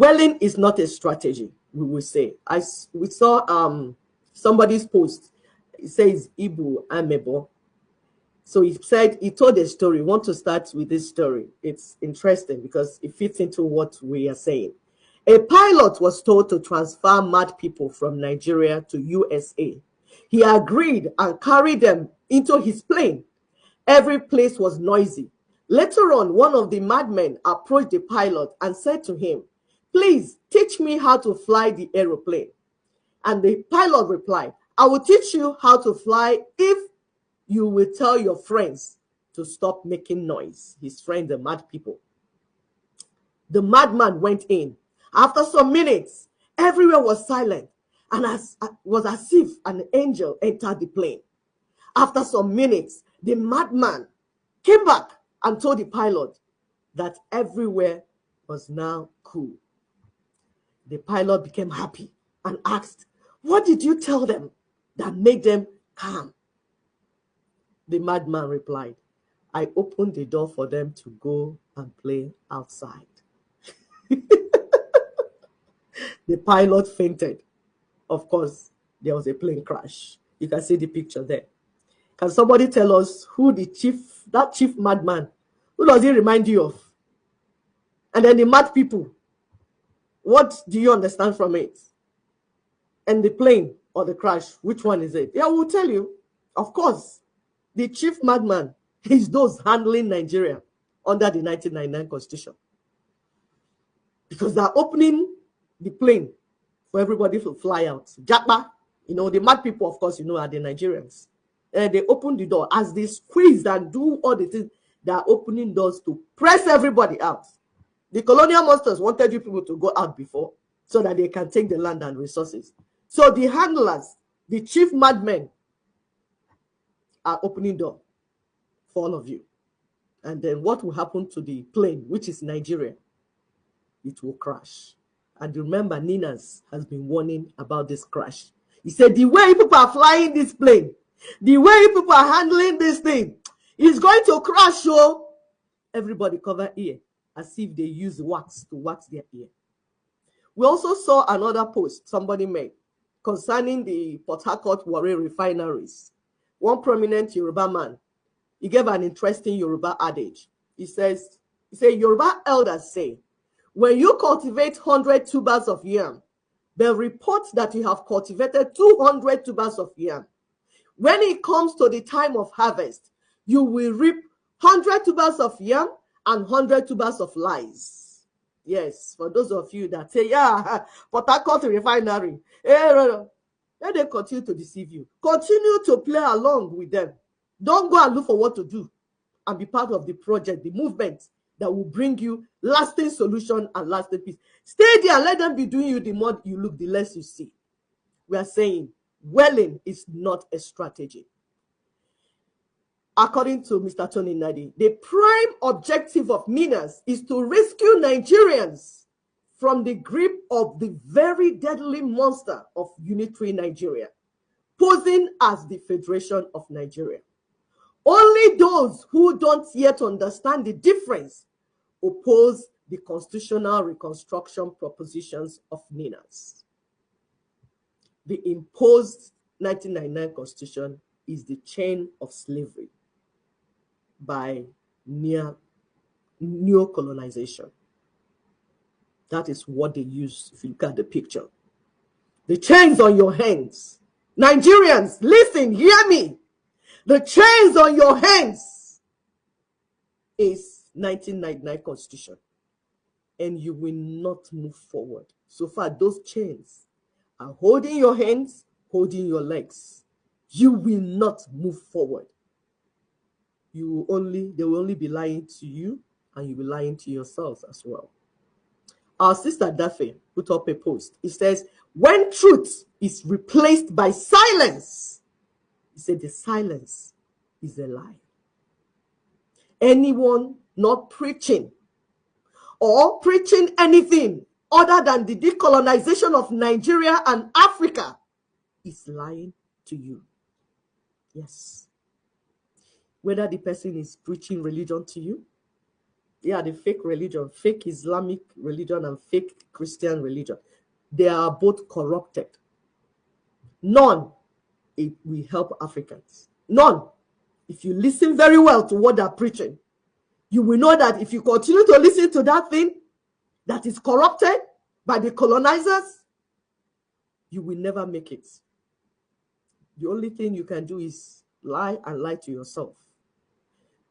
Wailing is not a strategy, we will say. We saw somebody's post. It says Ibu Amebo. So he said, he told a story. We want to start with this story. It's interesting because it fits into what we are saying. A pilot was told to transfer mad people from Nigeria to USA. He agreed and carried them into his plane. Every place was noisy. Later on, one of the madmen approached the pilot and said to him, "Please teach me how to fly the aeroplane." And the pilot replied, "I will teach you how to fly if you will tell your friends to stop making noise." His friends, the mad people. The madman went in. After some minutes, everywhere was silent, and was as if an angel entered the plane. After some minutes, the madman came back and told the pilot that everywhere was now cool. The pilot became happy and asked, "What did you tell them that made them calm?" The madman replied, "I opened the door for them to go and play outside." The pilot fainted. Of course, there was a plane crash. You can see the picture there. Can somebody tell us who that chief madman, who does he remind you of? And then the mad people, what do you understand from it? And the plane or the crash, which one is it? Yeah, we'll tell you. Of course, the chief madman is those handling Nigeria under the 1999 Constitution. Because they're opening the plane for everybody to fly out. Japa, the mad people, of course, are the Nigerians. They open the door. As they squeeze and do all the things, they are opening doors to press everybody out. The colonial monsters wanted you people to go out before so that they can take the land and resources. So the handlers, the chief madmen, are opening door for all of you. And then what will happen to the plane, which is Nigeria? It will crash. And remember, Ninas has been warning about this crash. He said, the way people are flying this plane, the way people are handling this thing, is going to crash. So everybody cover ear as if they use wax to wax their ear. We also saw another post somebody made concerning the Port Harcourt Warri refineries. One prominent Yoruba man, he gave an interesting Yoruba adage. He said, Yoruba elders say, when you cultivate 100 tubers of yam, they report that you have cultivated 200 tubers of yam. When it comes to the time of harvest, you will reap 100 tubers of yam and 100 tubers of lies. Yes, for those of you that say, yeah, Port Harcourt refinery, let them continue to deceive you. Continue to play along with them. Don't go and look for what to do and be part of the project, the movement that will bring you lasting solution and lasting peace. Stay there and let them be doing you. The more you look, the less you see. We are saying Wailing is not a strategy. According to Mr. Tony Nadi, the prime objective of Ninas is to rescue Nigerians from the grip of the very deadly monster of unitary Nigeria, posing as the Federation of Nigeria. Only those who don't yet understand the difference oppose the constitutional reconstruction propositions of Ninas. The imposed 1999 Constitution is the chain of slavery by neo-colonization. That is what they use if you look at the picture. The chains on your hands. Nigerians, listen, hear me. The chains on your hands is 1999 Constitution. And you will not move forward. So far, those chains are holding your hands, holding your legs. You will not move forward. They will only be lying to you, and you'll be lying to yourselves as well. Our sister Daphne put up a post. It says, when truth is replaced by silence, he said the silence is a lie. Anyone not preaching or preaching anything other than the decolonization of Nigeria and Africa is lying to you. Yes. Whether the person is preaching religion to you, Yeah, the fake religion, fake Islamic religion and fake Christian religion. They are both corrupted. None it will help Africans. None. If you listen very well to what they're preaching, you will know that if you continue to listen to that thing that is corrupted by the colonizers, you will never make it. The only thing you can do is lie and lie to yourself.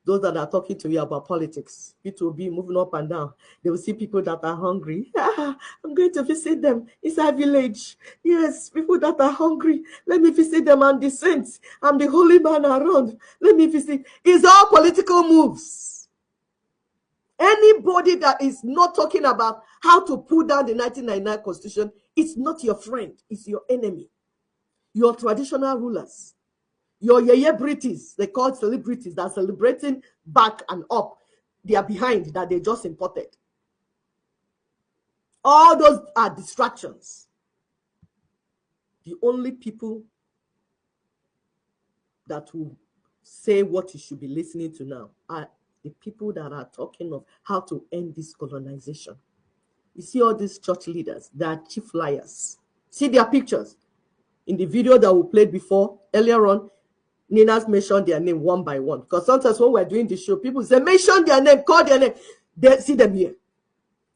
Those that are talking to you about politics, it will be moving up and down. They will see people that are hungry. I'm going to visit them inside village. Yes, people that are hungry. Let me visit them and the saints. I'm the holy man around. Let me visit. It's all political moves. Anybody that is not talking about how to pull down the 1999 Constitution, it's not your friend. It's your enemy. Your traditional rulers. Your celebrities, they call celebrities that are celebrating back and up. They are behind that they just imported. All those are distractions. The only people that will say what you should be listening to now are the people that are talking of how to end this colonization. You see all these church leaders, they are chief liars. See their pictures. In the video that we played before, earlier on, Nina's mentioned their name one by one. Because sometimes when we're doing the show, people say, mention their name, call their name. They see them here.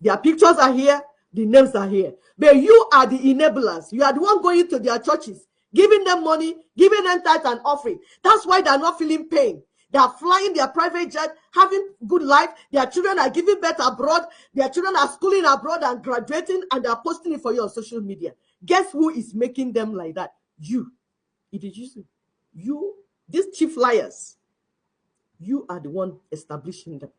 Their pictures are here, the names are here. But you are the enablers. You are the one going to their churches, giving them money, giving them tithe and offering. That's why they're not feeling pain. They are flying their private jet, having good life. Their children are giving birth abroad. Their children are schooling abroad and graduating, and they're posting it for you on social media. Guess who is making them like that? You. It is you. You, these chief liars, you are the one establishing them.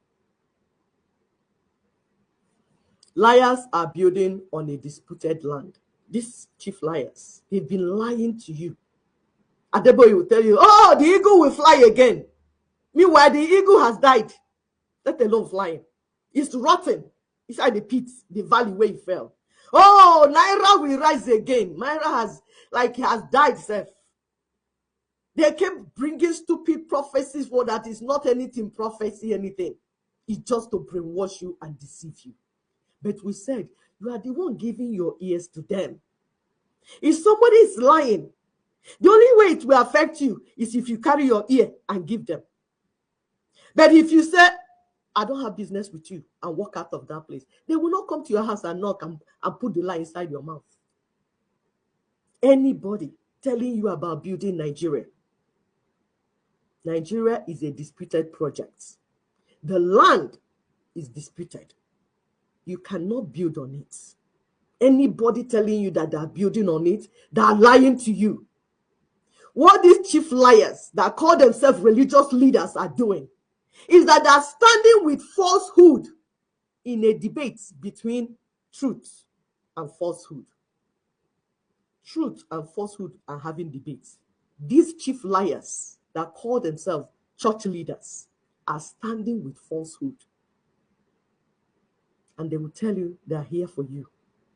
Liars are building on a disputed land. These chief liars, they've been lying to you. Adeboye will tell you, oh, the eagle will fly again. Meanwhile, the eagle has died, let alone flying. It's rotten inside the pit, the valley where he fell. Oh, Naira will rise again. Naira has died, self. They kept bringing stupid prophecies for that is not anything prophecy, anything. It's just to brainwash you and deceive you. But we said, you are the one giving your ears to them. If somebody is lying, the only way it will affect you is if you carry your ear and give them. But if you say, I don't have business with you, and walk out of that place, they will not come to your house and knock and put the lie inside your mouth. Anybody telling you about building Nigeria, Nigeria is a disputed project. The land is disputed. You cannot build on it. Anybody telling you that they are building on it, they are lying to you. What these chief liars that call themselves religious leaders are doing is that they are standing with falsehood in a debate between truth and falsehood. Truth and falsehood are having debates. These chief liars that call themselves church leaders are standing with falsehood. And they will tell you they are here for you,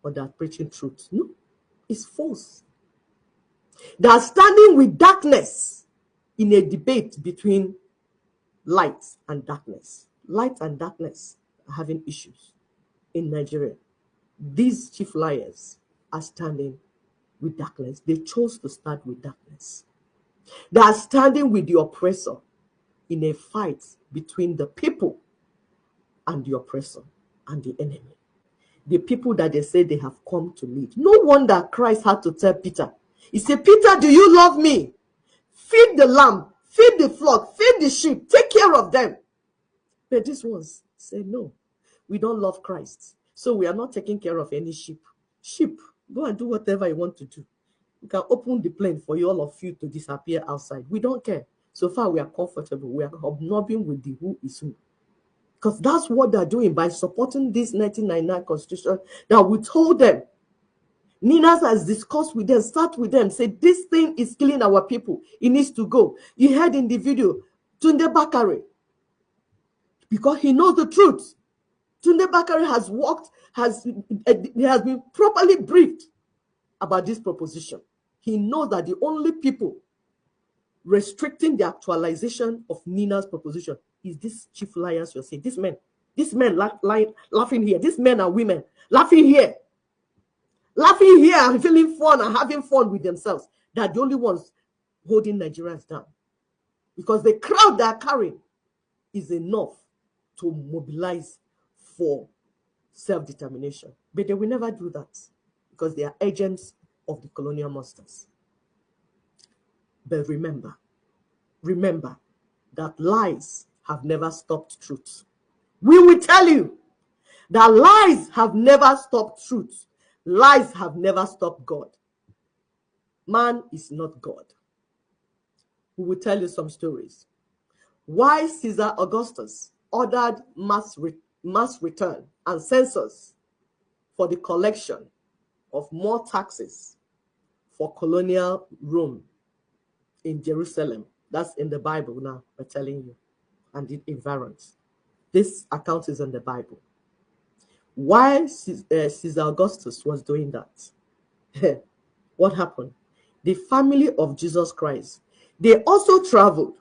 or they are preaching truth. No, it's false. They are standing with darkness in a debate between light and darkness. Light and darkness are having issues in Nigeria. These chief liars are standing with darkness. They chose to start with darkness. They are standing with the oppressor in a fight between the people and the oppressor and the enemy. The people that they say they have come to lead. No wonder Christ had to tell Peter. He said, Peter, do you love me? Feed the lamb, feed the flock, feed the sheep, take care of them. But these ones say, no, we don't love Christ. So we are not taking care of any sheep. Sheep, go and do whatever you want to do. We can open the plane for all of you to disappear outside. We don't care. So far, we are comfortable. We are hobnobbing with the who is who. Because that's what they're doing by supporting this 1999 Constitution that we told them. Ninas has discussed with them, start with them, say this thing is killing our people. It needs to go. You heard in the video, Tunde Bakare, because he knows the truth. Tunde Bakare has he has been properly briefed about this proposition. He knows that the only people restricting the actualization of Nina's proposition is these chief liars you're saying, these men. These men laughing here. These men and women laughing here. Laughing here and feeling fun and having fun with themselves. They're the only ones holding Nigerians down. Because the crowd they're carrying is enough to mobilize for self-determination. But they will never do that because they are agents of the colonial masters. But remember that lies have never stopped truth. We will tell you that lies have never stopped truth. Lies have never stopped God. Man is not God. We will tell you some stories. Why Caesar Augustus ordered mass return and census for the collection of more taxes for colonial Rome in Jerusalem. That's in the Bible now, we're telling you, and the environs. This account is in the Bible. Why Caesar Augustus was doing that? What happened? The family of Jesus Christ, they also traveled,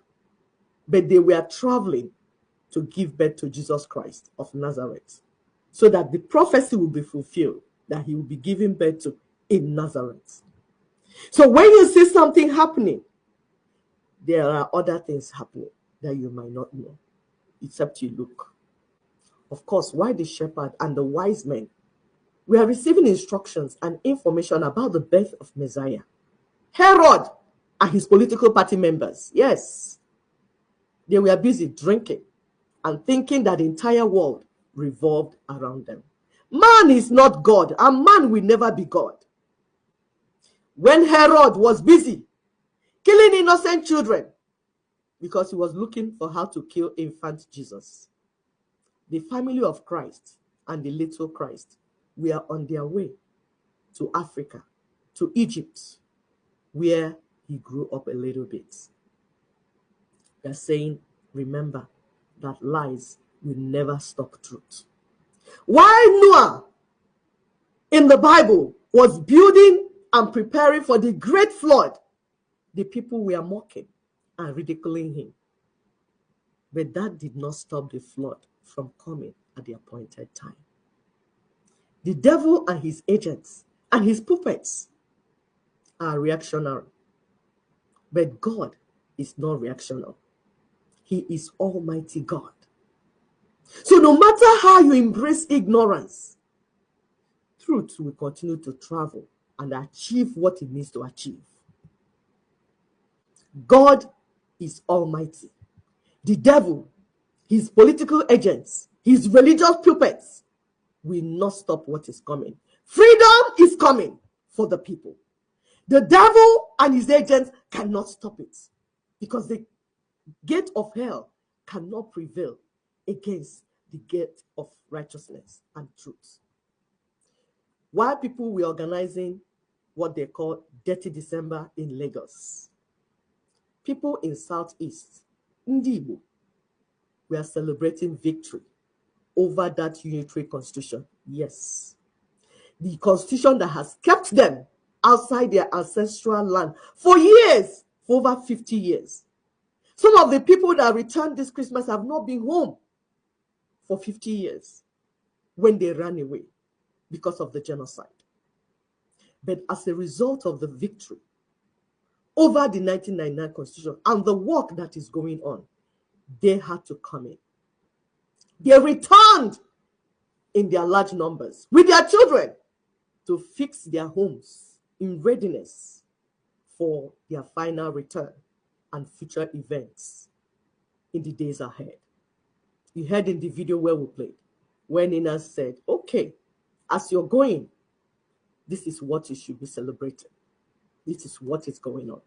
but they were traveling to give birth to Jesus Christ of Nazareth, so that the prophecy will be fulfilled that he will be given birth to in Nazareth. So when you see something happening, there are other things happening that you might not know, except you look. Of course, why the shepherd and the wise men were receiving instructions and information about the birth of Messiah. Herod and his political party members, yes, they were busy drinking and thinking that the entire world revolved around them. Man is not God, and man will never be God. When Herod was busy killing innocent children because he was looking for how to kill infant Jesus, the family of Christ and the little Christ were on their way to Africa, to Egypt, where he grew up a little bit. They're saying, remember that lies will never stop truth. While Noah in the Bible was building and preparing for the great flood, the people were mocking and ridiculing him. But that did not stop the flood from coming at the appointed time. The devil and his agents and his puppets are reactionary. But God is not reactional. He is Almighty God. So no matter how you embrace ignorance, truth will continue to travel and achieve what it needs to achieve. God is Almighty. The devil, his political agents, his religious puppets will not stop what is coming. Freedom is coming for the people. The devil and his agents cannot stop it because the gate of hell cannot prevail against the gate of righteousness and truth. While people were organizing what they call Dirty December in Lagos, people in Southeast, Ndibo, were celebrating victory over that unitary constitution. Yes, the constitution that has kept them outside their ancestral land for years, for over 50 years. Some of the people that returned this Christmas have not been home for 50 years when they ran away because of the genocide. But as a result of the victory over the 1999 constitution and the work that is going on, they had to come in. They returned in their large numbers with their children to fix their homes in readiness for their final return and future events in the days ahead. You heard in the video where we played, when Nina said, okay, as you're going, this is what you should be celebrating. This is what is going on.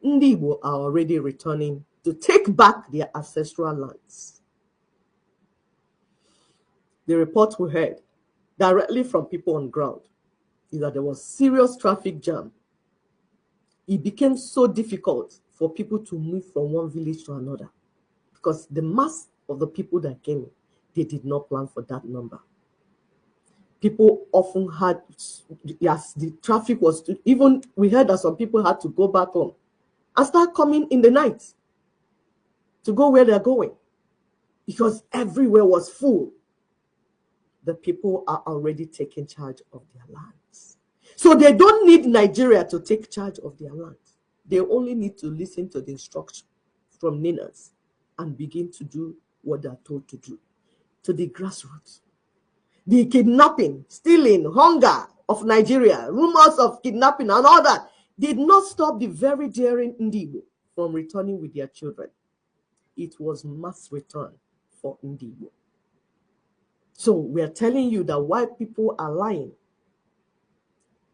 Ndibo are already returning to take back their ancestral lands. The report we heard directly from people on ground is that there was serious traffic jam. It became so difficult for people to move from one village to another because the mass of the people that came, they did not plan for that number. People often had, yes, the traffic was, even we heard that some people had to go back home and start coming in the night to go where they're going. because everywhere was full. The people are already taking charge of their lands. So they don't need Nigeria to take charge of their lands. They only need to listen to the instruction from Ninas and begin to do what they're told to do. To the grassroots. The kidnapping, stealing, hunger of Nigeria, rumors of kidnapping and all that did not stop the very daring Ndibo from returning with their children. It was mass return for Ndibo. So we are telling you that white people are lying,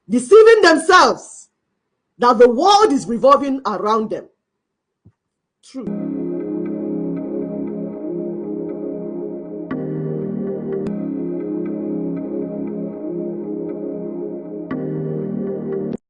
deceiving themselves that the world is revolving around them. True.